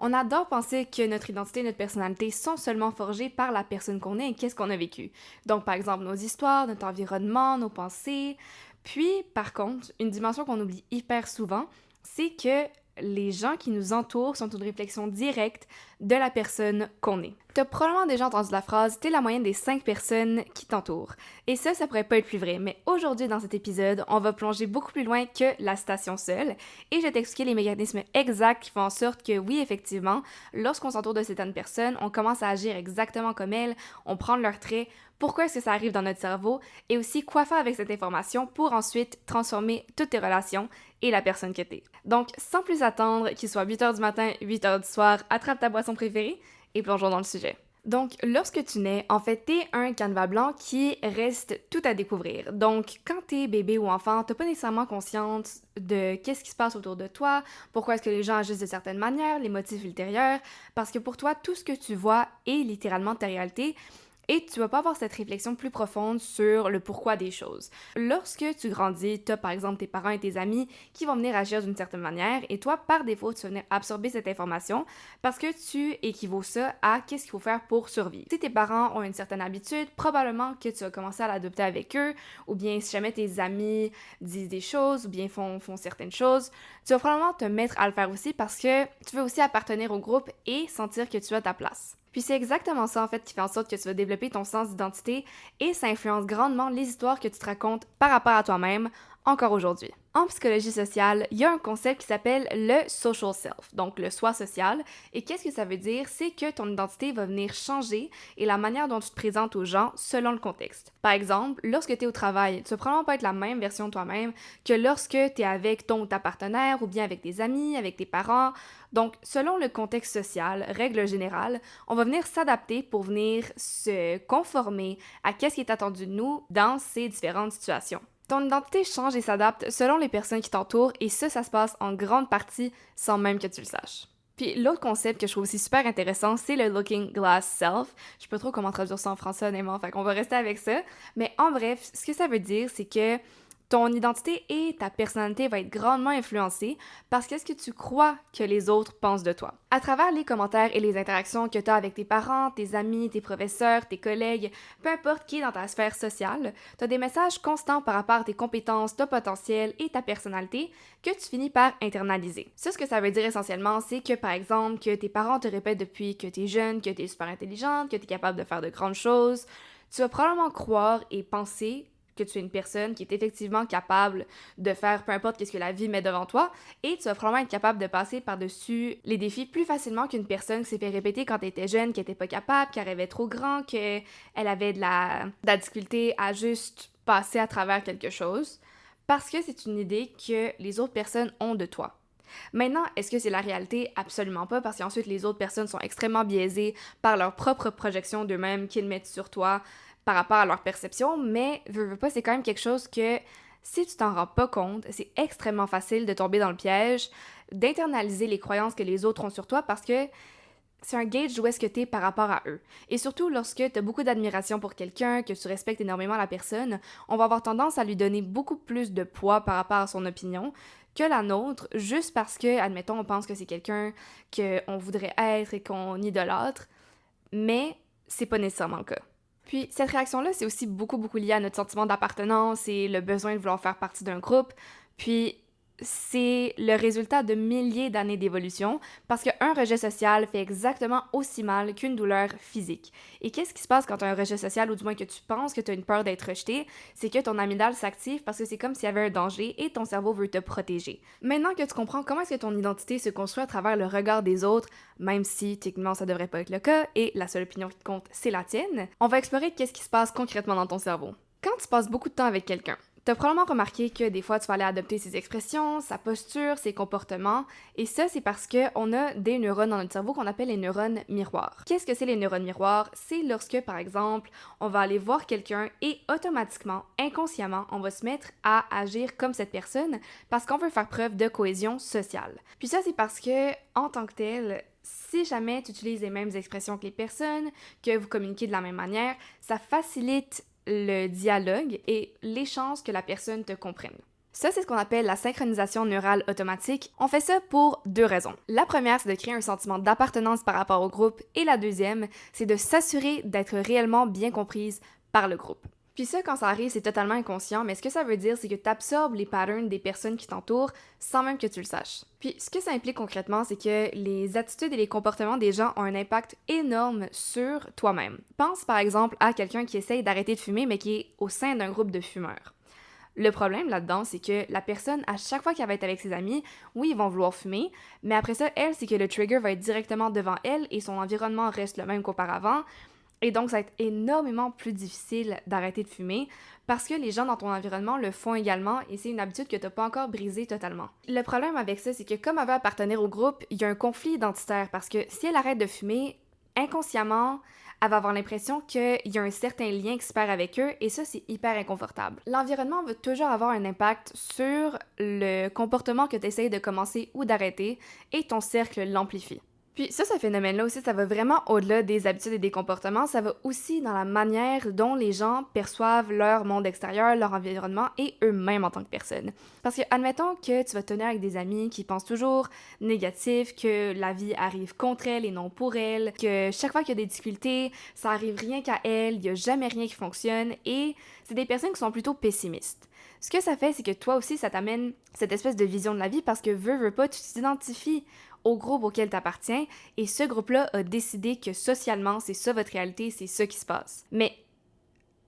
On adore penser que notre identité et notre personnalité sont seulement forgées par la personne qu'on est et qu'est-ce qu'on a vécu. Donc, par exemple, nos histoires, notre environnement, nos pensées. Puis, par contre, une dimension qu'on oublie hyper souvent, c'est que les gens qui nous entourent sont une réflexion directe de la personne qu'on est. T'as probablement déjà entendu la phrase « t'es la moyenne des 5 personnes qui t'entourent ». Et ça pourrait pas être plus vrai, mais aujourd'hui dans cet épisode, on va plonger beaucoup plus loin que la citation seule, et je vais t'expliquer les mécanismes exacts qui font en sorte que oui, effectivement, lorsqu'on s'entoure de certaines personnes, on commence à agir exactement comme elles, on prend leurs traits, pourquoi est-ce que ça arrive dans notre cerveau, et aussi quoi faire avec cette information pour ensuite transformer toutes tes relations et la personne que t'es. Donc, sans plus attendre, qu'il soit 8h du matin, 8h du soir, attrape ta boisson préférée et plongeons dans le sujet. Donc, lorsque tu nais, en fait, t'es un canevas blanc qui reste tout à découvrir. Donc, quand t'es bébé ou enfant, t'as pas nécessairement conscience de qu'est-ce qui se passe autour de toi, pourquoi est-ce que les gens agissent de certaines manières, les motifs ultérieurs, parce que pour toi, tout ce que tu vois est littéralement ta réalité, et tu vas pas avoir cette réflexion plus profonde sur le pourquoi des choses. Lorsque tu grandis, tu as par exemple tes parents et tes amis qui vont venir agir d'une certaine manière et toi, par défaut, tu vas venir absorber cette information parce que tu équivaut ça à qu'est-ce qu'il faut faire pour survivre. Si tes parents ont une certaine habitude, probablement que tu vas commencer à l'adopter avec eux, ou bien si jamais tes amis disent des choses ou bien font certaines choses, tu vas probablement te mettre à le faire aussi parce que tu veux aussi appartenir au groupe et sentir que tu as ta place. Puis c'est exactement ça en fait qui fait en sorte que tu vas développer ton sens d'identité et ça influence grandement les histoires que tu te racontes par rapport à toi-même encore aujourd'hui. En psychologie sociale, il y a un concept qui s'appelle le social self, donc le soi social, et qu'est-ce que ça veut dire? C'est que ton identité va venir changer et la manière dont tu te présentes aux gens selon le contexte. Par exemple, lorsque tu es au travail, tu vas probablement pas être la même version de toi-même que lorsque tu es avec ton ou ta partenaire ou bien avec tes amis, avec tes parents. Donc, selon le contexte social, règle générale, on va venir s'adapter pour venir se conformer à qu'est-ce qui est attendu de nous dans ces différentes situations. Ton identité change et s'adapte selon les personnes qui t'entourent et ça se passe en grande partie sans même que tu le saches. Puis l'autre concept que je trouve aussi super intéressant, c'est le Looking Glass Self. Je sais pas trop comment traduire ça en français honnêtement, fait qu'on va rester avec ça. Mais en bref, ce que ça veut dire, c'est que ton identité et ta personnalité vont être grandement influencées parce qu'est-ce que tu crois que les autres pensent de toi. À travers les commentaires et les interactions que tu as avec tes parents, tes amis, tes professeurs, tes collègues, peu importe qui est dans ta sphère sociale, tu as des messages constants par rapport à tes compétences, ton potentiel et ta personnalité que tu finis par internaliser. Ça, ce que ça veut dire essentiellement, c'est que par exemple, que tes parents te répètent depuis que tu es jeune, que tu es super intelligente, que tu es capable de faire de grandes choses, tu vas probablement croire et penser que tu es une personne qui est effectivement capable de faire peu importe ce que la vie met devant toi et tu vas probablement être capable de passer par-dessus les défis plus facilement qu'une personne qui s'est fait répéter quand elle était jeune qu'elle était pas capable, qu'elle rêvait trop grand, qu'elle avait de la difficulté à juste passer à travers quelque chose parce que c'est une idée que les autres personnes ont de toi. Maintenant, est-ce que c'est la réalité? Absolument pas, parce qu'ensuite les autres personnes sont extrêmement biaisées par leur propre projection d'eux-mêmes qu'ils mettent sur toi par rapport à leur perception, mais veux pas, c'est quand même quelque chose que si tu t'en rends pas compte, c'est extrêmement facile de tomber dans le piège, d'internaliser les croyances que les autres ont sur toi parce que c'est un gauge d'où est-ce que t'es par rapport à eux. Et surtout, lorsque t'as beaucoup d'admiration pour quelqu'un, que tu respectes énormément la personne, on va avoir tendance à lui donner beaucoup plus de poids par rapport à son opinion que la nôtre, juste parce que, admettons, on pense que c'est quelqu'un qu'on voudrait être et qu'on idolâtre, mais c'est pas nécessairement le cas. Puis cette réaction-là, c'est aussi beaucoup lié à notre sentiment d'appartenance et le besoin de vouloir faire partie d'un groupe. Puis c'est le résultat de milliers d'années d'évolution parce qu'un rejet social fait exactement aussi mal qu'une douleur physique. Et qu'est-ce qui se passe quand tu as un rejet social ou du moins que tu penses que tu as une peur d'être rejeté? C'est que ton amygdale s'active parce que c'est comme s'il y avait un danger et ton cerveau veut te protéger. Maintenant que tu comprends comment est-ce que ton identité se construit à travers le regard des autres, même si techniquement ça devrait pas être le cas et la seule opinion qui compte c'est la tienne, on va explorer qu'est-ce qui se passe concrètement dans ton cerveau. Quand tu passes beaucoup de temps avec quelqu'un, t'as probablement remarqué que des fois, tu vas aller adopter ses expressions, sa posture, ses comportements, et ça, c'est parce qu'on a des neurones dans notre cerveau qu'on appelle les neurones miroirs. Qu'est-ce que c'est les neurones miroirs? C'est lorsque, par exemple, on va aller voir quelqu'un et automatiquement, inconsciemment, on va se mettre à agir comme cette personne parce qu'on veut faire preuve de cohésion sociale. Puis ça, c'est parce que, en tant que tel, si jamais tu utilises les mêmes expressions que les personnes, que vous communiquez de la même manière, ça facilite le dialogue et les chances que la personne te comprenne. Ça, c'est ce qu'on appelle la synchronisation neurale automatique. On fait ça pour 2 raisons. La première, c'est de créer un sentiment d'appartenance par rapport au groupe, et la deuxième, c'est de s'assurer d'être réellement bien comprise par le groupe. Puis ça, quand ça arrive, c'est totalement inconscient, mais ce que ça veut dire, c'est que tu absorbes les patterns des personnes qui t'entourent sans même que tu le saches. Puis ce que ça implique concrètement, c'est que les attitudes et les comportements des gens ont un impact énorme sur toi-même. Pense par exemple à quelqu'un qui essaye d'arrêter de fumer, mais qui est au sein d'un groupe de fumeurs. Le problème là-dedans, c'est que la personne, à chaque fois qu'elle va être avec ses amis, oui, ils vont vouloir fumer, mais après ça, elle, c'est que le trigger va être directement devant elle et son environnement reste le même qu'auparavant. Et donc, ça va être énormément plus difficile d'arrêter de fumer parce que les gens dans ton environnement le font également et c'est une habitude que tu n'as pas encore brisée totalement. Le problème avec ça, c'est que comme elle veut appartenir au groupe, il y a un conflit identitaire parce que si elle arrête de fumer, inconsciemment, elle va avoir l'impression qu'il y a un certain lien qui se perd avec eux et ça, c'est hyper inconfortable. L'environnement va toujours avoir un impact sur le comportement que tu essayes de commencer ou d'arrêter et ton cercle l'amplifie. Puis ça, ce phénomène-là aussi, ça va vraiment au-delà des habitudes et des comportements, ça va aussi dans la manière dont les gens perçoivent leur monde extérieur, leur environnement et eux-mêmes en tant que personnes. Parce que, admettons que tu vas te tenir avec des amis qui pensent toujours négatif, que la vie arrive contre elles et non pour elles, que chaque fois qu'il y a des difficultés, ça arrive rien qu'à elles, il n'y a jamais rien qui fonctionne et c'est des personnes qui sont plutôt pessimistes. Ce que ça fait, c'est que toi aussi, ça t'amène cette espèce de vision de la vie parce que veux pas, tu t'identifies au groupe auquel tu appartiens et ce groupe-là a décidé que socialement, c'est ça votre réalité, c'est ça qui se passe. Mais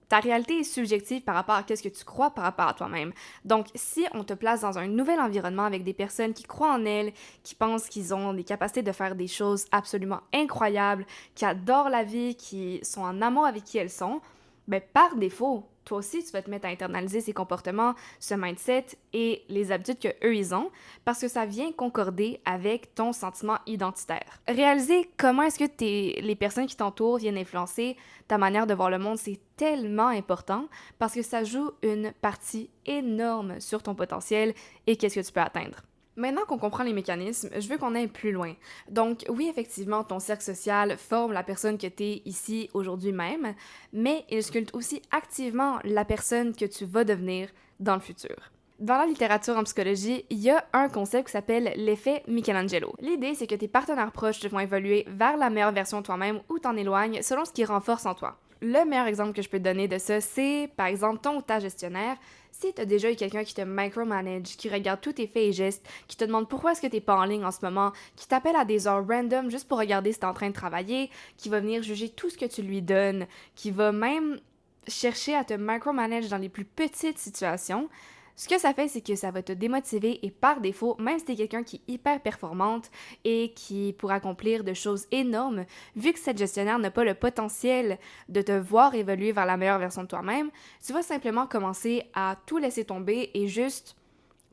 ta réalité est subjective par rapport à ce que tu crois par rapport à toi-même. Donc, si on te place dans un nouvel environnement avec des personnes qui croient en elles, qui pensent qu'ils ont des capacités de faire des choses absolument incroyables, qui adorent la vie, qui sont en amour avec qui elles sont, ben par défaut, toi aussi, tu vas te mettre à internaliser ces comportements, ce mindset et les habitudes qu'eux, ils ont, parce que ça vient concorder avec ton sentiment identitaire. Réaliser comment est-ce que les personnes qui t'entourent viennent influencer ta manière de voir le monde, c'est tellement important parce que ça joue une partie énorme sur ton potentiel et qu'est-ce que tu peux atteindre. Maintenant qu'on comprend les mécanismes, je veux qu'on aille plus loin. Donc oui, effectivement, ton cercle social forme la personne que tu es ici aujourd'hui même, mais il sculpte aussi activement la personne que tu vas devenir dans le futur. Dans la littérature en psychologie, il y a un concept qui s'appelle l'effet Michelangelo. L'idée, c'est que tes partenaires proches te font évoluer vers la meilleure version de toi-même ou t'en éloignes selon ce qui renforce en toi. Le meilleur exemple que je peux te donner de ça, c'est, par exemple, ton ou ta gestionnaire. Si tu as déjà eu quelqu'un qui te micromanage, qui regarde tous tes faits et gestes, qui te demande pourquoi est-ce que tu n'es pas en ligne en ce moment, qui t'appelle à des heures random juste pour regarder si tu es en train de travailler, qui va venir juger tout ce que tu lui donnes, qui va même chercher à te micromanage dans les plus petites situations, ce que ça fait, c'est que ça va te démotiver et par défaut, même si t'es quelqu'un qui est hyper performante et qui pourra accomplir de choses énormes, vu que cette gestionnaire n'a pas le potentiel de te voir évoluer vers la meilleure version de toi-même, tu vas simplement commencer à tout laisser tomber et juste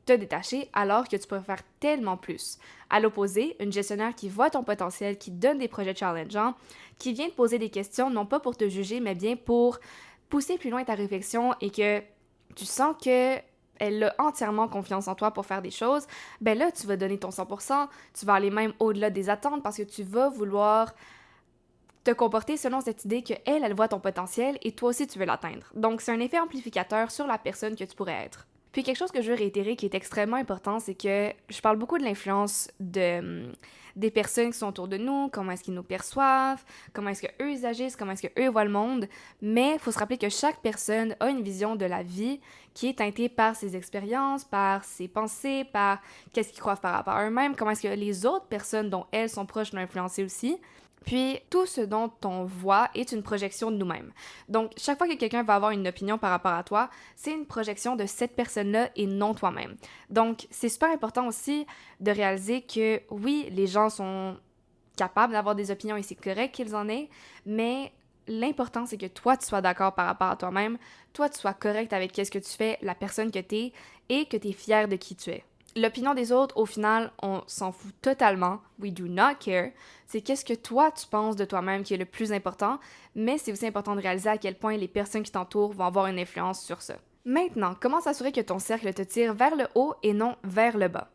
te détacher alors que tu pourrais faire tellement plus. À l'opposé, une gestionnaire qui voit ton potentiel, qui donne des projets challengeants, qui vient te poser des questions, non pas pour te juger, mais bien pour pousser plus loin ta réflexion et que tu sens que elle a entièrement confiance en toi pour faire des choses, ben là, tu vas donner ton 100%, tu vas aller même au-delà des attentes parce que tu vas vouloir te comporter selon cette idée que elle voit ton potentiel et toi aussi, tu veux l'atteindre. Donc, c'est un effet amplificateur sur la personne que tu pourrais être. Puis quelque chose que je veux réitérer qui est extrêmement important, c'est que je parle beaucoup de l'influence des personnes qui sont autour de nous, comment est-ce qu'ils nous perçoivent, comment est-ce qu'eux ils agissent, comment est-ce qu'eux voient le monde, mais il faut se rappeler que chaque personne a une vision de la vie qui est teintée par ses expériences, par ses pensées, par qu'est-ce qu'ils croient par rapport à eux-mêmes, comment est-ce que les autres personnes dont elles sont proches l'ont influencé aussi. Puis, tout ce dont on voit est une projection de nous-mêmes. Donc, chaque fois que quelqu'un va avoir une opinion par rapport à toi, c'est une projection de cette personne-là et non toi-même. Donc, c'est super important aussi de réaliser que, oui, les gens sont capables d'avoir des opinions et c'est correct qu'ils en aient, mais l'important, c'est que toi, tu sois d'accord par rapport à toi-même, toi, tu sois correct avec qu'est-ce que tu fais, la personne que tu es et que tu es fier de qui tu es. L'opinion des autres, au final, on s'en fout totalement. We do not care. C'est qu'est-ce que toi, tu penses de toi-même qui est le plus important, mais c'est aussi important de réaliser à quel point les personnes qui t'entourent vont avoir une influence sur ça. Maintenant, comment s'assurer que ton cercle te tire vers le haut et non vers le bas?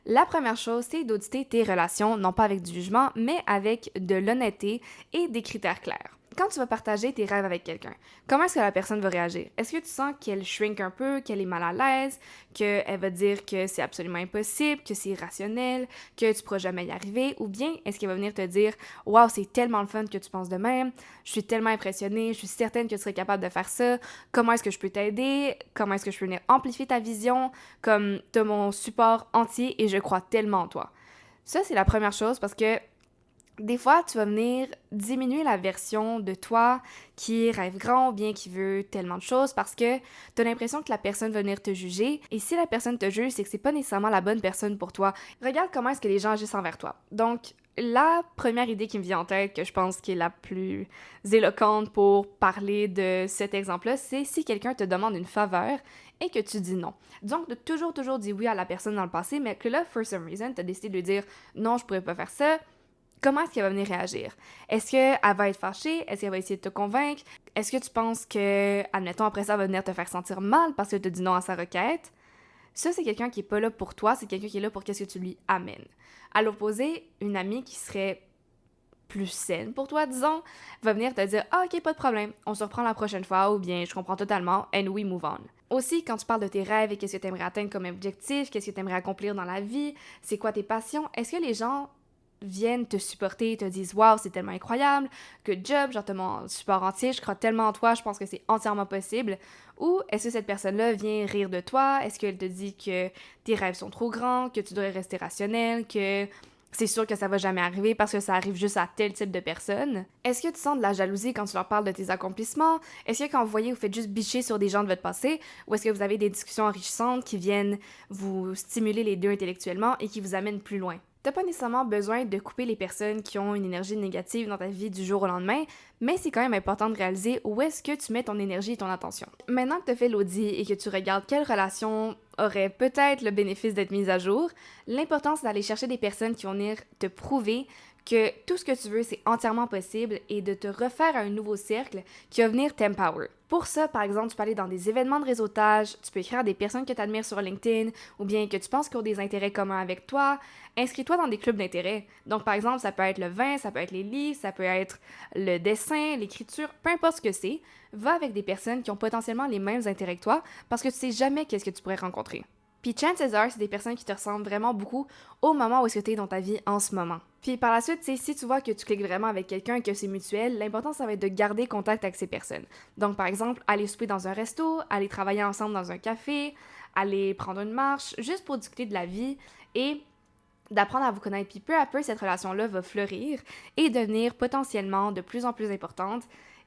La première chose, c'est d'auditer tes relations, non pas avec du jugement, mais avec de l'honnêteté et des critères clairs. quand tu vas partager tes rêves avec quelqu'un, comment est-ce que la personne va réagir? Est-ce que tu sens qu'elle shrink un peu, qu'elle est mal à l'aise, qu'elle va dire que c'est absolument impossible, que c'est irrationnel, que tu pourras jamais y arriver? Ou bien est-ce qu'elle va venir te dire « Wow, c'est tellement le fun que tu penses de même, je suis tellement impressionnée, je suis certaine que tu serais capable de faire ça, comment est-ce que je peux t'aider? Comment est-ce que je peux venir amplifier ta vision? Comme t'as mon support entier et je crois tellement en toi. » Ça, c'est la première chose parce que des fois, tu vas venir diminuer la version de toi qui rêve grand ou bien qui veut tellement de choses parce que tu as l'impression que la personne va venir te juger. Et si la personne te juge, c'est que c'est pas nécessairement la bonne personne pour toi. Regarde comment est-ce que les gens agissent envers toi. Donc, la première idée qui me vient en tête, que je pense qui est la plus éloquente pour parler de cet exemple-là, c'est si quelqu'un te demande une faveur et que tu dis non. Donc, de toujours dire oui à la personne dans le passé, mais que là, for some reason, tu as décidé de lui dire non, je pourrais pas faire ça. Comment est-ce qu'elle va venir réagir? Est-ce qu'elle va être fâchée? Est-ce qu'elle va essayer de te convaincre? Est-ce que tu penses que, admettons, après ça, elle va venir te faire sentir mal parce que tu as dit non à sa requête? Ça, c'est quelqu'un qui est pas là pour toi, c'est quelqu'un qui est là pour qu'est-ce que tu lui amènes. À l'opposé, une amie qui serait plus saine pour toi, disons, va venir te dire « Ah, ok, pas de problème, on se reprend la prochaine fois » ou bien « Je comprends totalement, and we move on ». Aussi, quand tu parles de tes rêves et qu'est-ce que tu aimerais atteindre comme objectif, qu'est-ce que tu aimerais accomplir dans la vie, c'est quoi tes passions, est-ce que les gens viennent te supporter, te disent waouh, c'est tellement incroyable, good job, genre t'as mon support entier, je crois tellement en toi, je pense que c'est entièrement possible. Ou est-ce que cette personne-là vient rire de toi? Est-ce qu'elle te dit que tes rêves sont trop grands, que tu devrais rester rationnel, que c'est sûr que ça va jamais arriver parce que ça arrive juste à tel type de personne? Est-ce que tu sens de la jalousie quand tu leur parles de tes accomplissements? Est-ce que quand vous voyez, vous faites juste bicher sur des gens de votre passé? Ou est-ce que vous avez des discussions enrichissantes qui viennent vous stimuler les deux intellectuellement et qui vous amènent plus loin? T'as pas nécessairement besoin de couper les personnes qui ont une énergie négative dans ta vie du jour au lendemain, mais c'est quand même important de réaliser où est-ce que tu mets ton énergie et ton attention. Maintenant que tu as fait l'audit et que tu regardes quelle relation aurait peut-être le bénéfice d'être mise à jour, l'important c'est d'aller chercher des personnes qui vont venir te prouver que tout ce que tu veux, c'est entièrement possible et de te refaire à un nouveau cercle qui va venir t'empower. Pour ça, par exemple, tu peux aller dans des événements de réseautage, tu peux écrire à des personnes que tu admires sur LinkedIn ou bien que tu penses qu'ils ont des intérêts communs avec toi. Inscris-toi dans des clubs d'intérêt. Donc, par exemple, ça peut être le vin, ça peut être les livres, ça peut être le dessin, l'écriture, peu importe ce que c'est. Va avec des personnes qui ont potentiellement les mêmes intérêts que toi parce que tu sais jamais qu'est-ce que tu pourrais rencontrer. Puis chances are, c'est des personnes qui te ressemblent vraiment beaucoup au moment où est-ce que tu es dans ta vie en ce moment. Puis par la suite, si tu vois que tu cliques vraiment avec quelqu'un et que c'est mutuel, l'important, ça va être de garder contact avec ces personnes. Donc par exemple, aller souper dans un resto, aller travailler ensemble dans un café, aller prendre une marche, juste pour discuter de la vie et d'apprendre à vous connaître. Puis peu à peu, cette relation-là va fleurir et devenir potentiellement de plus en plus importante.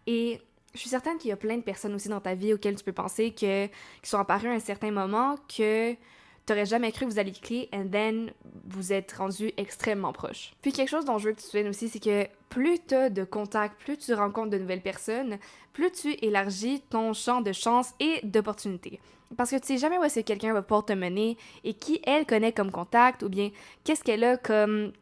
Et je suis certaine qu'il y a plein de personnes aussi dans ta vie auxquelles tu peux penser qui sont apparues à un certain moment que t'aurais jamais cru que vous alliez cliquer and then vous êtes rendus extrêmement proches. Puis quelque chose dont je veux que tu te souviennes aussi, c'est que plus t'as de contacts, plus tu rencontres de nouvelles personnes, plus tu élargis ton champ de chances et d'opportunités. Parce que tu sais jamais où est-ce que quelqu'un va pouvoir te mener et qui elle connaît comme contact ou bien qu'est-ce qu'elle a comme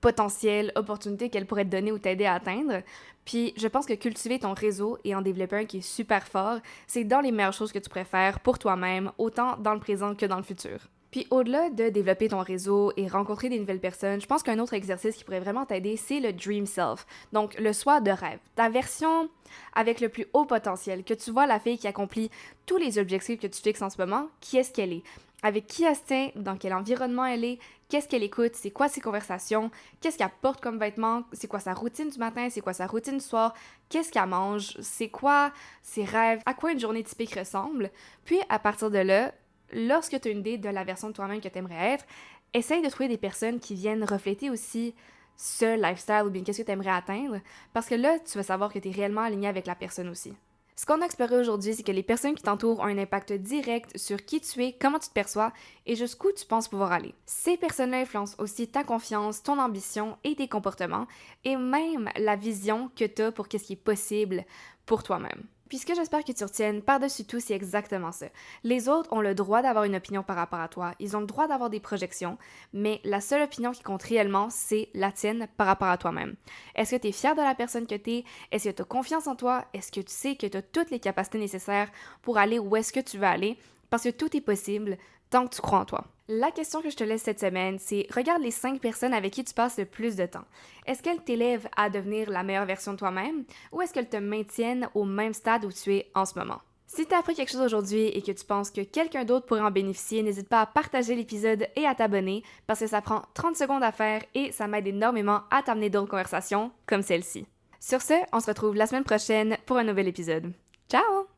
potentielle opportunité qu'elle pourrait te donner ou t'aider à atteindre. Puis je pense que cultiver ton réseau et en développer un qui est super fort, c'est dans les meilleures choses que tu pourrais faire pour toi-même, autant dans le présent que dans le futur. Puis au-delà de développer ton réseau et rencontrer des nouvelles personnes, je pense qu'un autre exercice qui pourrait vraiment t'aider, c'est le Dream Self. Donc le soi de rêve. Ta version avec le plus haut potentiel, que tu vois la fille qui accomplit tous les objectifs que tu fixes en ce moment, qui est-ce qu'elle est? Avec qui elle se tient, dans quel environnement elle est, qu'est-ce qu'elle écoute, c'est quoi ses conversations, qu'est-ce qu'elle porte comme vêtements, c'est quoi sa routine du matin, c'est quoi sa routine du soir, qu'est-ce qu'elle mange, c'est quoi ses rêves, à quoi une journée typique ressemble. Puis à partir de là, lorsque tu as une idée de la version de toi-même que tu aimerais être, essaye de trouver des personnes qui viennent refléter aussi ce lifestyle ou bien qu'est-ce que tu aimerais atteindre, parce que là, tu vas savoir que tu es réellement aligné avec la personne aussi. Ce qu'on a exploré aujourd'hui, c'est que les personnes qui t'entourent ont un impact direct sur qui tu es, comment tu te perçois et jusqu'où tu penses pouvoir aller. Ces personnes-là influencent aussi ta confiance, ton ambition et tes comportements et même la vision que tu as pour ce qui est possible pour toi-même. Puis ce que j'espère que tu retiennes par-dessus tout, c'est exactement ça. Les autres ont le droit d'avoir une opinion par rapport à toi, ils ont le droit d'avoir des projections, mais la seule opinion qui compte réellement, c'est la tienne par rapport à toi-même. Est-ce que tu es fier de la personne que tu es? Est-ce que tu as confiance en toi? Est-ce que tu sais que tu as toutes les capacités nécessaires pour aller où est-ce que tu veux aller? Parce que tout est possible tant que tu crois en toi. La question que je te laisse cette semaine, c'est regarde les 5 personnes avec qui tu passes le plus de temps. Est-ce qu'elles t'élèvent à devenir la meilleure version de toi-même ou est-ce qu'elles te maintiennent au même stade où tu es en ce moment? Si tu as appris quelque chose aujourd'hui et que tu penses que quelqu'un d'autre pourrait en bénéficier, n'hésite pas à partager l'épisode et à t'abonner parce que ça prend 30 secondes à faire et ça m'aide énormément à t'amener d'autres conversations comme celle-ci. Sur ce, on se retrouve la semaine prochaine pour un nouvel épisode. Ciao!